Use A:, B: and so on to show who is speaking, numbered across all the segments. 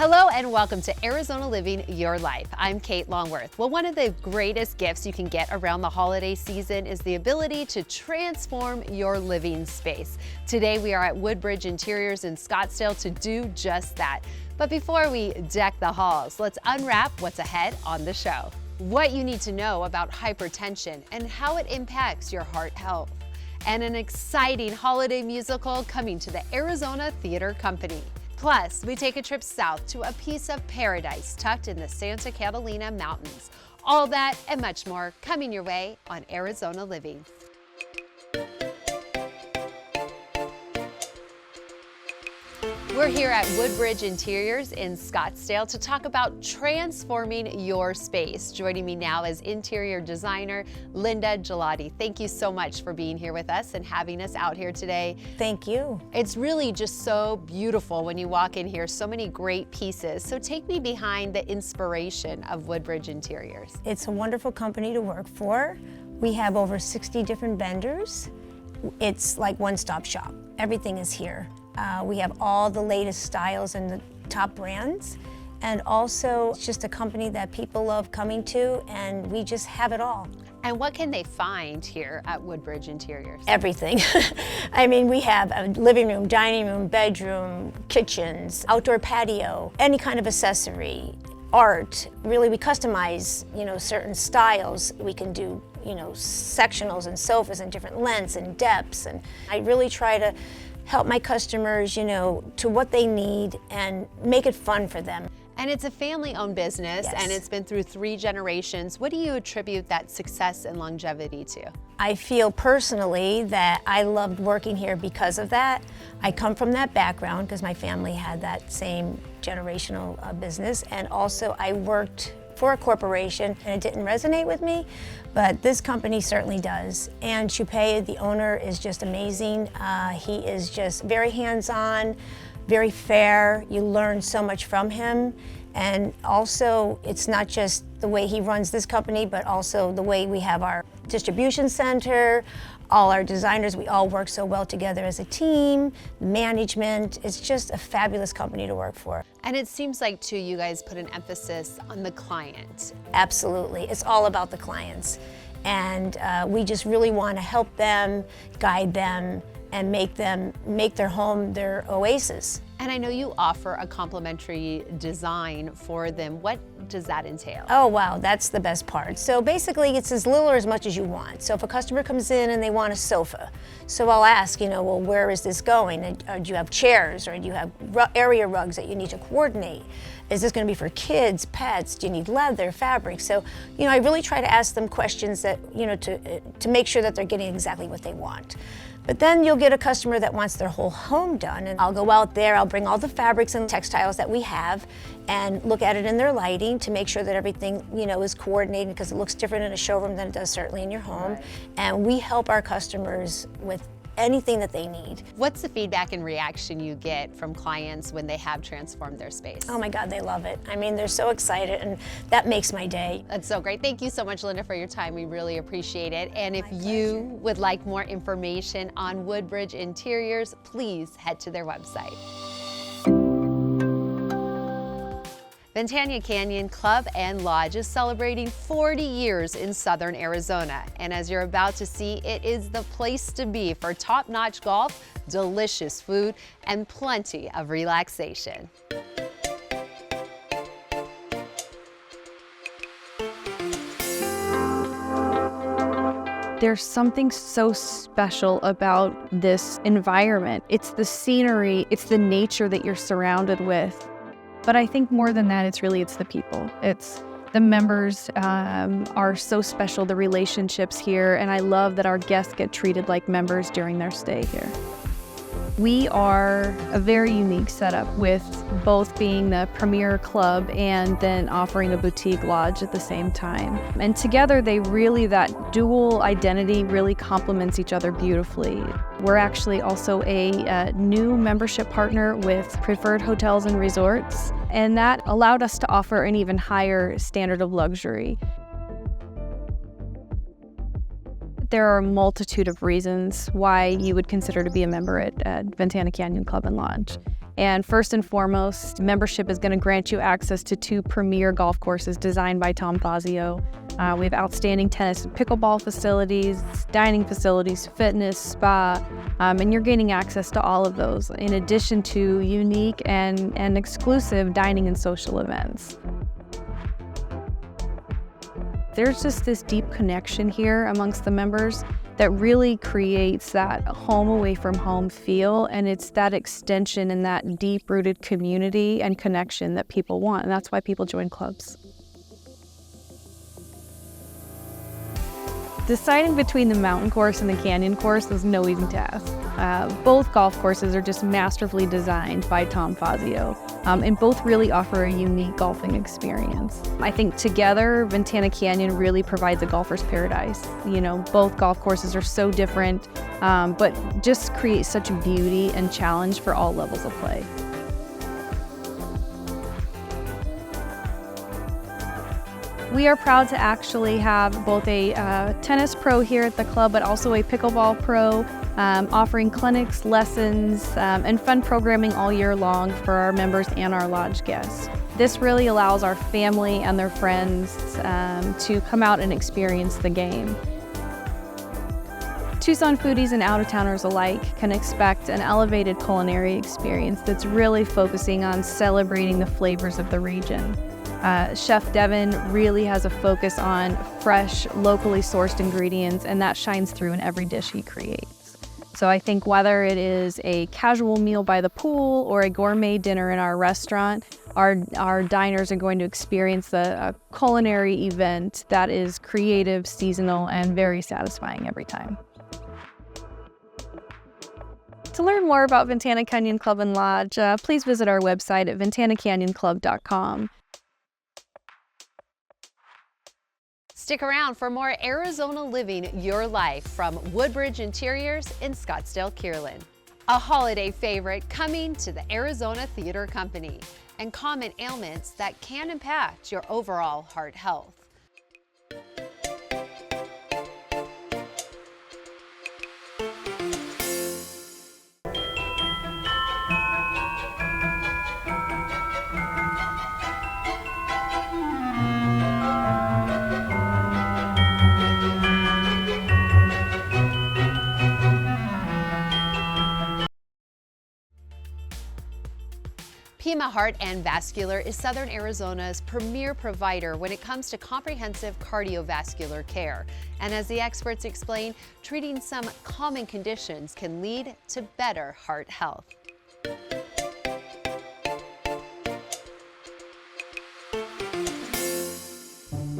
A: Hello and welcome to Arizona Living Your Life. I'm Kate Longworth. Well, one of the greatest gifts you can get around the holiday season is the ability to transform your living space. Today we are at Woodbridge Interiors in Scottsdale to do just that. But before we deck the halls, let's unwrap what's ahead on the show. What you need to know about hypertension and how it impacts your heart health. And an exciting holiday musical coming to the Arizona Theater Company. Plus, we take a trip south to a piece of paradise tucked in the Santa Catalina Mountains. All that and much more coming your way on Arizona Living. We're here at Woodbridge Interiors in Scottsdale to talk about transforming your space. Joining me now is interior designer Linda Gelati. Thank you so much for being here with us and having us out here today.
B: Thank you.
A: It's really just so beautiful when you walk in here, so many great pieces. So take me behind the inspiration of Woodbridge Interiors.
B: It's a wonderful company to work for. We have over 60 different vendors. It's like one-stop shop. Everything is here. We have all the latest styles and the top brands. And also, it's just a company that people love coming to, and we just have it all.
A: And what can they find here at Woodbridge Interiors?
B: Everything. I mean, we have a living room, dining room, bedroom, kitchens, outdoor patio, any kind of accessory, art. Really, we customize, certain styles. We can do, sectionals and sofas and different lengths and depths. And I really try to help my customers, to what they need and make it fun for them.
A: And it's a family-owned business,
B: Yes.
A: And it's been through 3 generations. What do you attribute that success and longevity to?
B: I feel personally that I loved working here because of that. I come from that background because my family had that same generational business, and also I worked for a corporation and it didn't resonate with me, but this company certainly does. And Chupe, the owner, is just amazing. He is just very hands-on, very fair. You learn so much from him. And also, it's not just the way he runs this company, but also the way we have our distribution center, all our designers, we all work so well together as a team, management. It's just a fabulous company to work for.
A: And it seems like, too, you guys put an emphasis on the client.
B: Absolutely, it's all about the clients. And we just really want to help them, guide them, and make their home their oasis.
A: And I know you offer a complimentary design for them. What does that entail?
B: Oh wow, that's the best part. So basically it's as little or as much as you want. So if a customer comes in and they want a sofa, so I'll ask, well, where is this going? Do you have chairs, or do you have area rugs that you need to coordinate? Is this going to be for kids, pets? Do you need leather, fabric? So, I really try to ask them questions that, to make sure that they're getting exactly what they want. But then you'll get a customer that wants their whole home done, and I'll go out there, I'll bring all the fabrics and textiles that we have and look at it in their lighting to make sure that everything, is coordinated, because it looks different in a showroom than it does certainly in your home. Right. And we help our customers with anything that they need.
A: What's the feedback and reaction you get from clients when they have transformed their space?
B: Oh my God, they love it. I mean, they're so excited, and that makes my day.
A: That's so great. Thank you so much, Linda, for your time. We really appreciate it. And if you would like more information on Woodbridge Interiors, please head to their website. Ventana Canyon Club and Lodge is celebrating 40 years in Southern Arizona. And as you're about to see, it is the place to be for top-notch golf, delicious food, and plenty of relaxation.
C: There's something so special about this environment. It's the scenery, it's the nature that you're surrounded with. But I think more than that, it's the people. It's the members are so special, the relationships here, and I love that our guests get treated like members during their stay here. We are a very unique setup, with both being the premier club and then offering a boutique lodge at the same time. And together that dual identity really complements each other beautifully. We're actually also a new membership partner with Preferred Hotels and Resorts, and that allowed us to offer an even higher standard of luxury. There are a multitude of reasons why you would consider to be a member at Ventana Canyon Club and Lodge. And first and foremost, membership is going to grant you access to 2 premier golf courses designed by Tom Fazio. We have outstanding tennis and pickleball facilities, dining facilities, fitness, spa, and you're gaining access to all of those, in addition to unique and exclusive dining and social events. There's just this deep connection here amongst the members that really creates that home away from home feel, and it's that extension and that deep-rooted community and connection that people want, and that's why people join clubs. Deciding between the mountain course and the canyon course is no easy task. Both golf courses are just masterfully designed by Tom Fazio, and both really offer a unique golfing experience. I think together, Ventana Canyon really provides a golfer's paradise. You know, both golf courses are so different, but just create such beauty and challenge for all levels of play. We are proud to actually have both a tennis pro here at the club, but also a pickleball pro, offering clinics, lessons, and fun programming all year long for our members and our lodge guests. This really allows our family and their friends to come out and experience the game. Tucson foodies and out-of-towners alike can expect an elevated culinary experience that's really focusing on celebrating the flavors of the region. Chef Devin really has a focus on fresh, locally sourced ingredients, and that shines through in every dish he creates. So I think whether it is a casual meal by the pool or a gourmet dinner in our restaurant, our diners are going to experience a culinary event that is creative, seasonal, and very satisfying every time. To learn more about Ventana Canyon Club and Lodge, please visit our website at ventanacanyonclub.com.
A: Stick around for more Arizona Living Your Life from Woodbridge Interiors in Scottsdale-Kierland. A holiday favorite coming to the Arizona Theater Company, and common ailments that can impact your overall heart health. Pima Heart and Vascular is Southern Arizona's premier provider when it comes to comprehensive cardiovascular care. And as the experts explain, treating some common conditions can lead to better heart health.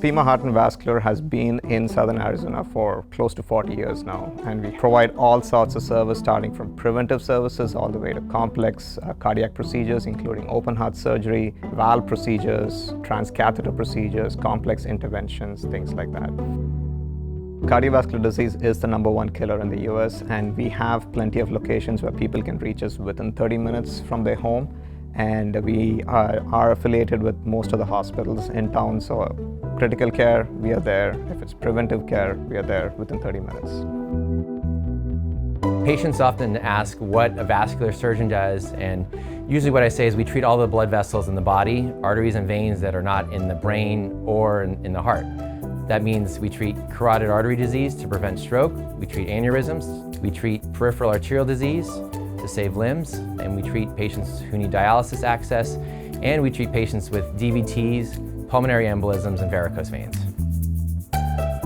D: Pima Heart and Vascular has been in Southern Arizona for close to 40 years now, and we provide all sorts of service starting from preventive services all the way to complex cardiac procedures including open heart surgery, valve procedures, transcatheter procedures, complex interventions, things like that. Cardiovascular disease is the #1 killer in the US, and we have plenty of locations where people can reach us within 30 minutes from their home, and we are affiliated with most of the hospitals in town. So critical care, we are there. If it's preventive care, we are there within 30 minutes.
E: Patients often ask what a vascular surgeon does, and usually what I say is we treat all the blood vessels in the body, arteries and veins that are not in the brain or in the heart. That means we treat carotid artery disease to prevent stroke, we treat aneurysms, we treat peripheral arterial disease to save limbs, and we treat patients who need dialysis access, and we treat patients with DVTs, pulmonary embolisms, and varicose veins.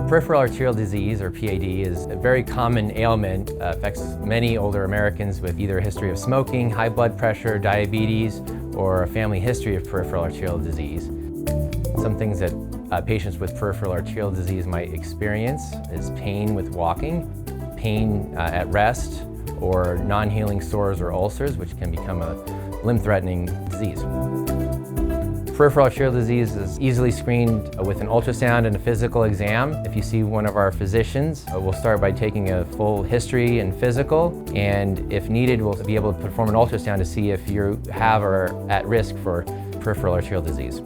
E: Peripheral arterial disease, or PAD, is a very common ailment. Affects many older Americans with either a history of smoking, high blood pressure, diabetes, or a family history of peripheral arterial disease. Some things that patients with peripheral arterial disease might experience is pain with walking, pain at rest, or non-healing sores or ulcers, which can become a limb-threatening disease. Peripheral arterial disease is easily screened with an ultrasound and a physical exam. If you see one of our physicians, we'll start by taking a full history and physical, and if needed, we'll be able to perform an ultrasound to see if you have or are at risk for peripheral arterial disease.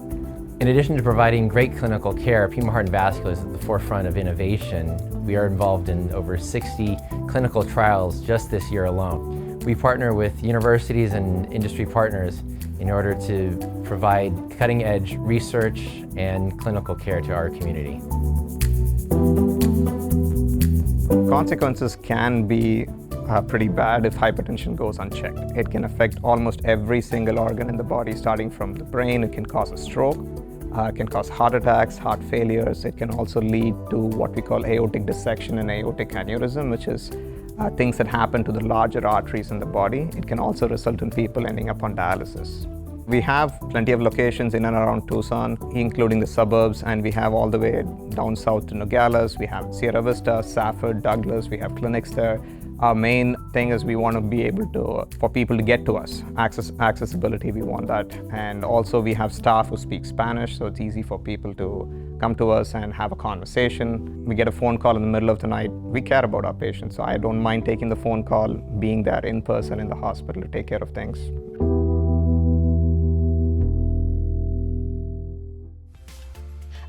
E: In addition to providing great clinical care, Pima Heart and Vascular is at the forefront of innovation. We are involved in over 60 clinical trials just this year alone. We partner with universities and industry partners in order to provide cutting-edge research and clinical care to our community.
D: Consequences can be pretty bad if hypertension goes unchecked. It can affect almost every single organ in the body, starting from the brain. It can cause a stroke, it can cause heart attacks, heart failures. It can also lead to what we call aortic dissection and aortic aneurysm, which is things that happen to the larger arteries in the body. It can also result in people ending up on dialysis. We have plenty of locations in and around Tucson, including the suburbs, and we have all the way down south to Nogales. We have Sierra Vista, Safford, Douglas. We have clinics there. Our main thing is we want to be able to, for people to get to us. Accessibility, we want that. And also we have staff who speak Spanish, so it's easy for people to come to us and have a conversation. We get a phone call in the middle of the night. We care about our patients, so I don't mind taking the phone call, being there in person in the hospital to take care of things.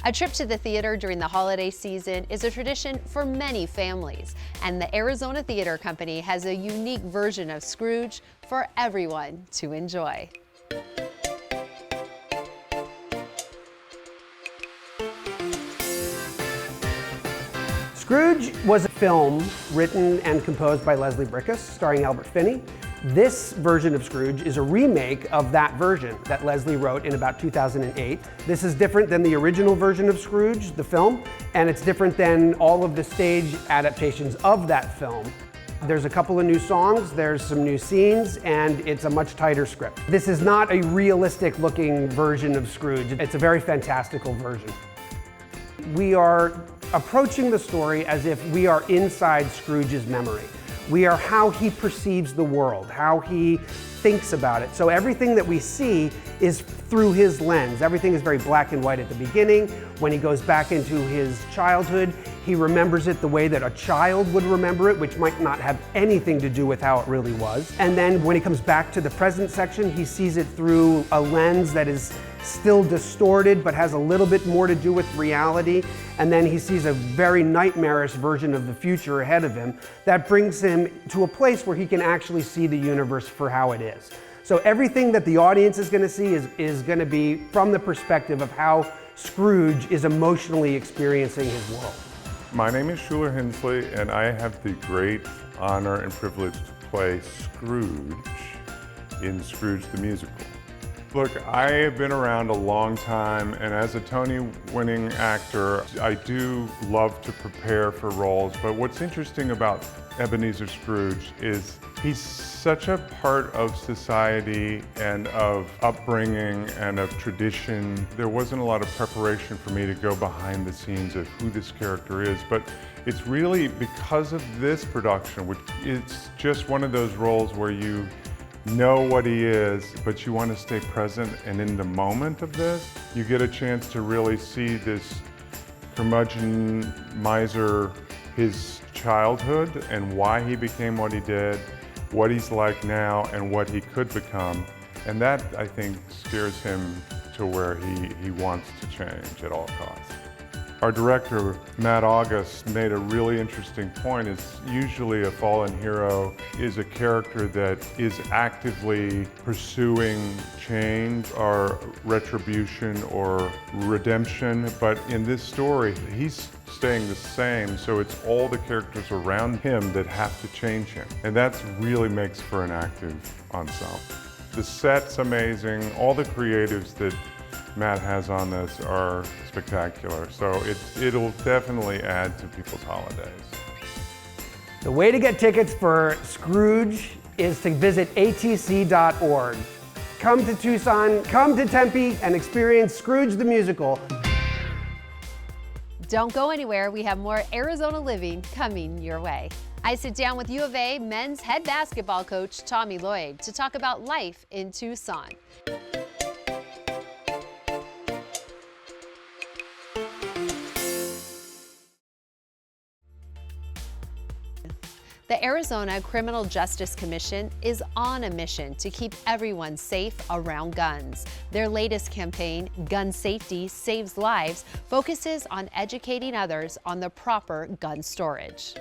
A: A trip to the theater during the holiday season is a tradition for many families, and the Arizona Theater Company has a unique version of Scrooge for everyone to enjoy.
F: Scrooge was a film written and composed by Leslie Bricusse, starring Albert Finney. This version of Scrooge is a remake of that version that Leslie wrote in about 2008. This is different than the original version of Scrooge, the film, and it's different than all of the stage adaptations of that film. There's a couple of new songs, there's some new scenes, and it's a much tighter script. This is not a realistic looking version of Scrooge. It's a very fantastical version. We are approaching the story as if we are inside Scrooge's memory. We are how he perceives the world, how he thinks about it. So everything that we see is through his lens. Everything is very black and white at the beginning. When he goes back into his childhood, he remembers it the way that a child would remember it, which might not have anything to do with how it really was. And then when he comes back to the present section, he sees it through a lens that is still distorted, but has a little bit more to do with reality. And then he sees a very nightmarish version of the future ahead of him that brings him to a place where he can actually see the universe for how it is. So everything that the audience is going to see is going to be from the perspective of how Scrooge is emotionally experiencing his world.
G: My name is Schuler Hensley, and I have the great honor and privilege to play Scrooge in Scrooge the Musical. Look, I have been around a long time, and as a Tony-winning actor, I do love to prepare for roles, but what's interesting about Ebenezer Scrooge is he's such a part of society and of upbringing and of tradition. There wasn't a lot of preparation for me to go behind the scenes of who this character is, but it's really because of this production, which it's just one of those roles where you know what he is, but you want to stay present and in the moment of this. You get a chance to really see this curmudgeon miser, his childhood and why he became what he did, what he's like now, and what he could become. And that, I think, steers him to where he wants to change at all costs. Our director, Matt August, made a really interesting point. Is usually a fallen hero is a character that is actively pursuing change or retribution or redemption, but in this story, he's staying the same, so it's all the characters around him that have to change him. And that really makes for an active ensemble. The set's amazing. All the creatives that Matt has on this are spectacular, so it'll definitely add to people's holidays.
F: The way to get tickets for Scrooge is to visit atc.org. Come to Tucson, come to Tempe, and experience Scrooge the Musical.
A: Don't go anywhere. We have more Arizona Living coming your way. I sit down with U of A men's head basketball coach, Tommy Lloyd, to talk about life in Tucson. The Arizona Criminal Justice Commission is on a mission to keep everyone safe around guns. Their latest campaign, Gun Safety Saves Lives, focuses on educating others on the proper gun storage.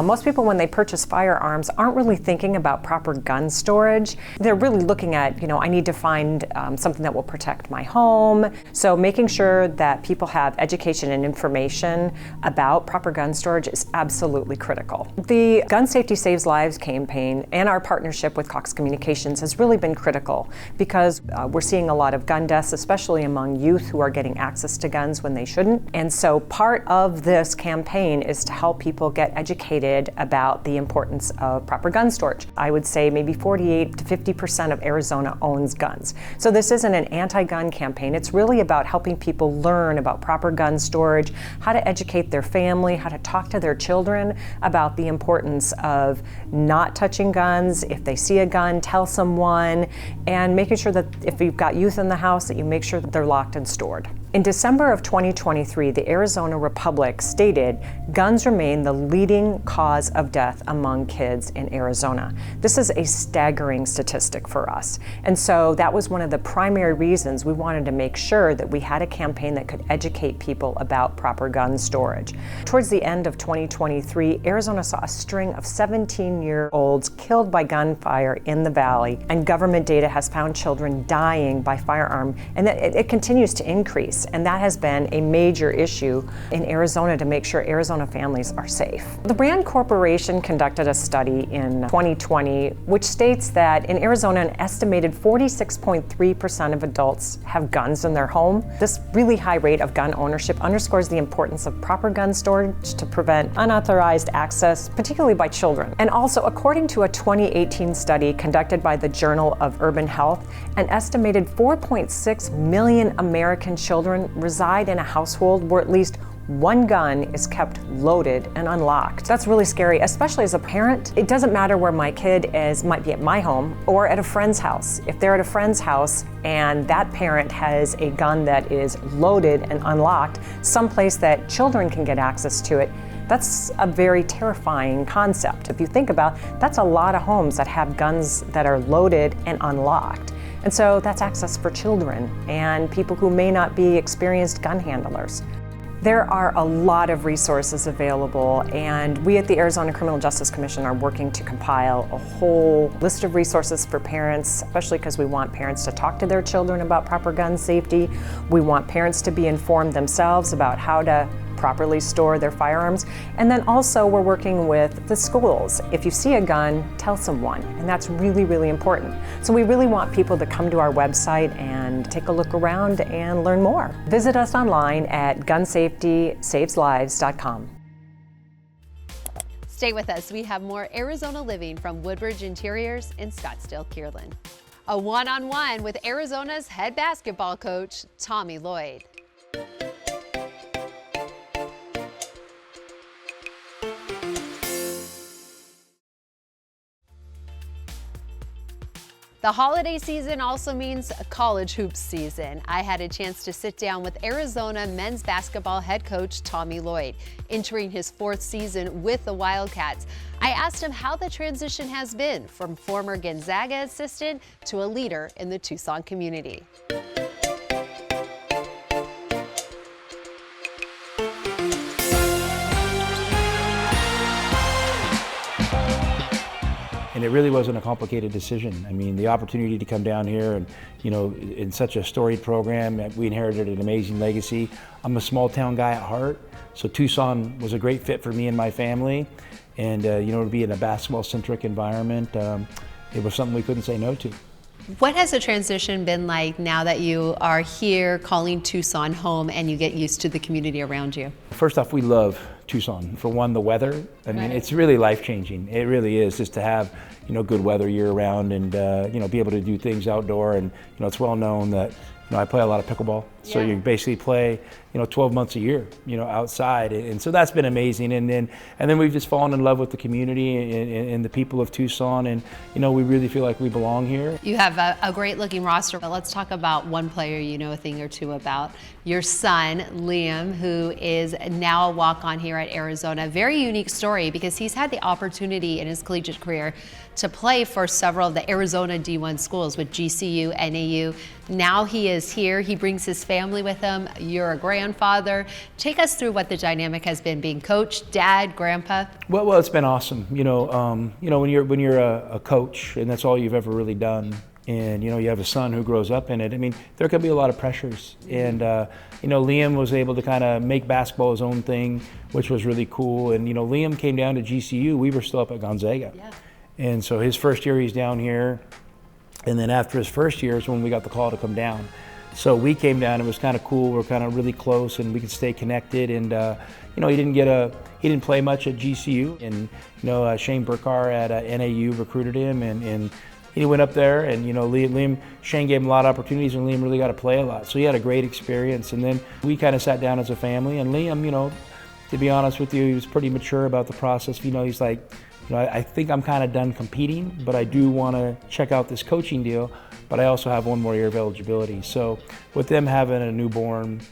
H: Most people, when they purchase firearms, aren't really thinking about proper gun storage. They're really looking at, I need to find something that will protect my home. So making sure that people have education and information about proper gun storage is absolutely critical. The Gun Safety Saves Lives campaign and our partnership with Cox Communications has really been critical because we're seeing a lot of gun deaths, especially among youth who are getting access to guns when they shouldn't. And so part of this campaign is to help people get educated about the importance of proper gun storage. I would say maybe 48 to 50% of Arizona owns guns. So this isn't an anti-gun campaign. It's really about helping people learn about proper gun storage, how to educate their family, how to talk to their children about the importance of not touching guns. If they see a gun, tell someone, and making sure that if you've got youth in the house, that you make sure that they're locked and stored. In December of 2023, the Arizona Republic stated guns remain the leading cause of death among kids in Arizona. This is a staggering statistic for us. And so that was one of the primary reasons we wanted to make sure that we had a campaign that could educate people about proper gun storage. Towards the end of 2023, Arizona saw a string of 17-year-olds killed by gunfire in the valley, and government data has found children dying by firearm, and it continues to increase. And that has been a major issue in Arizona to make sure Arizona families are safe. The Brand Corporation conducted a study in 2020 which states that in Arizona an estimated 46.3% of adults have guns in their home. This really high rate of gun ownership underscores the importance of proper gun storage to prevent unauthorized access, particularly by children. And also, according to a 2018 study conducted by the Journal of Urban Health, an estimated 4.6 million American children reside in a household where at least one gun is kept loaded and unlocked. That's really scary, especially as a parent. It doesn't matter where my kid is, might be at my home or at a friend's house. If they're at a friend's house and that parent has a gun that is loaded and unlocked, someplace that children can get access to it, that's a very terrifying concept. If you think about, that's a lot of homes that have guns that are loaded and unlocked. And so that's access for children and people who may not be experienced gun handlers. There are a lot of resources available, and we at the Arizona Criminal Justice Commission are working to compile a whole list of resources for parents, especially because we want parents to talk to their children about proper gun safety. We want parents to be informed themselves about how to properly store their firearms. And then also we're working with the schools. If you see a gun, tell someone, and that's really, really important. So we really want people to come to our website and take a look around and learn more. Visit us online at gunsafetysaveslives.com.
A: Stay with us. We have more Arizona Living from Woodbridge Interiors in Scottsdale, Kierland. A one-on-one with Arizona's head basketball coach, Tommy Lloyd. The holiday season also means college hoops season. I had a chance to sit down with Arizona men's basketball head coach Tommy Lloyd, entering his 4th season with the Wildcats. I asked him how the transition has been from former Gonzaga assistant to a leader in the Tucson community.
I: And it really wasn't a complicated decision. I mean, the opportunity to come down here and, in such a storied program, we inherited an amazing legacy. I'm a small town guy at heart, so Tucson was a great fit for me and my family. And, to be in a basketball-centric environment, it was something we couldn't say no to.
A: What has the transition been like now that you are here calling Tucson home and you get used to the community around you?
I: First off, we love Tucson. For one, the weather. I mean, it's really life-changing. It really is, just to have, good weather year-round and, be able to do things outdoor. And, it's well known that, I play a lot of pickleball. So you basically play, 12 months a year, outside. And so that's been amazing. And then we've just fallen in love with the community and the people of Tucson. And, we really feel like we belong here.
A: You have a great looking roster, but let's talk about one player you know a thing or two about. Your son, Liam, who is now a walk-on here at Arizona. Very unique story because he's had the opportunity in his collegiate career to play for several of the Arizona D1 schools with GCU, NAU. Now he is here. He brings his family family with him. You're a grandfather. Take us through what the dynamic has been being coach, dad, grandpa.
I: Well, it's been awesome. When you're a coach and that's all you've ever really done, and you have a son who grows up in it. I mean, there can be a lot of pressures, and Liam was able to kind of make basketball his own thing, which was really cool. And Liam came down to GCU. We were still up at Gonzaga, and so his first year he's down here, and then after his first year is when we got the call to come down. So we came down. It was kind of cool. We're kind of really close, and we could stay connected. And he didn't play much at GCU, and Shane Burkar at NAU recruited him, and he went up there, and Shane gave him a lot of opportunities, and Liam really got to play a lot. So he had a great experience. And then we kind of sat down as a family, and Liam, to be honest with you, he was pretty mature about the process. He's like, I think I'm kind of done competing, but I do want to check out this coaching deal, but I also have one more year of eligibility. So with them having a newborn,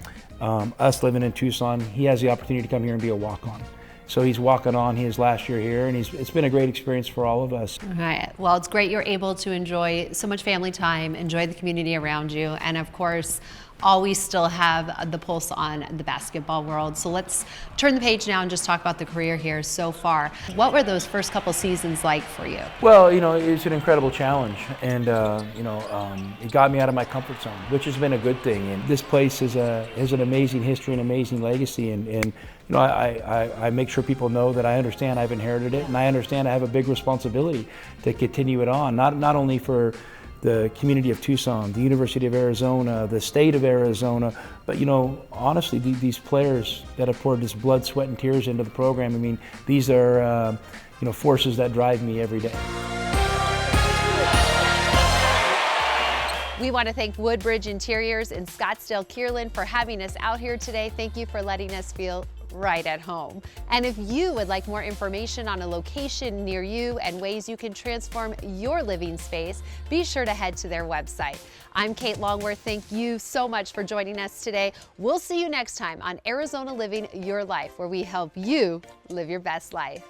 I: us living in Tucson, he has the opportunity to come here and be a walk-on. So he's walking on his last year here, and it's been a great experience for all of us.
A: All right. Well, it's great you're able to enjoy so much family time, enjoy the community around you, and of course, always still have the pulse on the basketball world. So let's turn the page now and just talk about the career here so far. What were those first couple seasons like for you?
I: Well, it's an incredible challenge, and it got me out of my comfort zone, which has been a good thing. And this place has an amazing history and amazing legacy, and I make sure people know that I understand I've inherited it, and I understand I have a big responsibility to continue it on, not only for the community of Tucson, the University of Arizona, the state of Arizona, but honestly, these players that have poured this blood, sweat, and tears into the program, I mean, these are forces that drive me every day.
A: We want to thank Woodbridge Interiors in Scottsdale, Kierland for having us out here today. Thank you for letting us feel right at home. And if you would like more information on a location near you and ways you can transform your living space, be sure to head to their website. I'm Kate Longworth. Thank you so much for joining us today. We'll see you next time on Arizona Living Your Life, where we help you live your best life.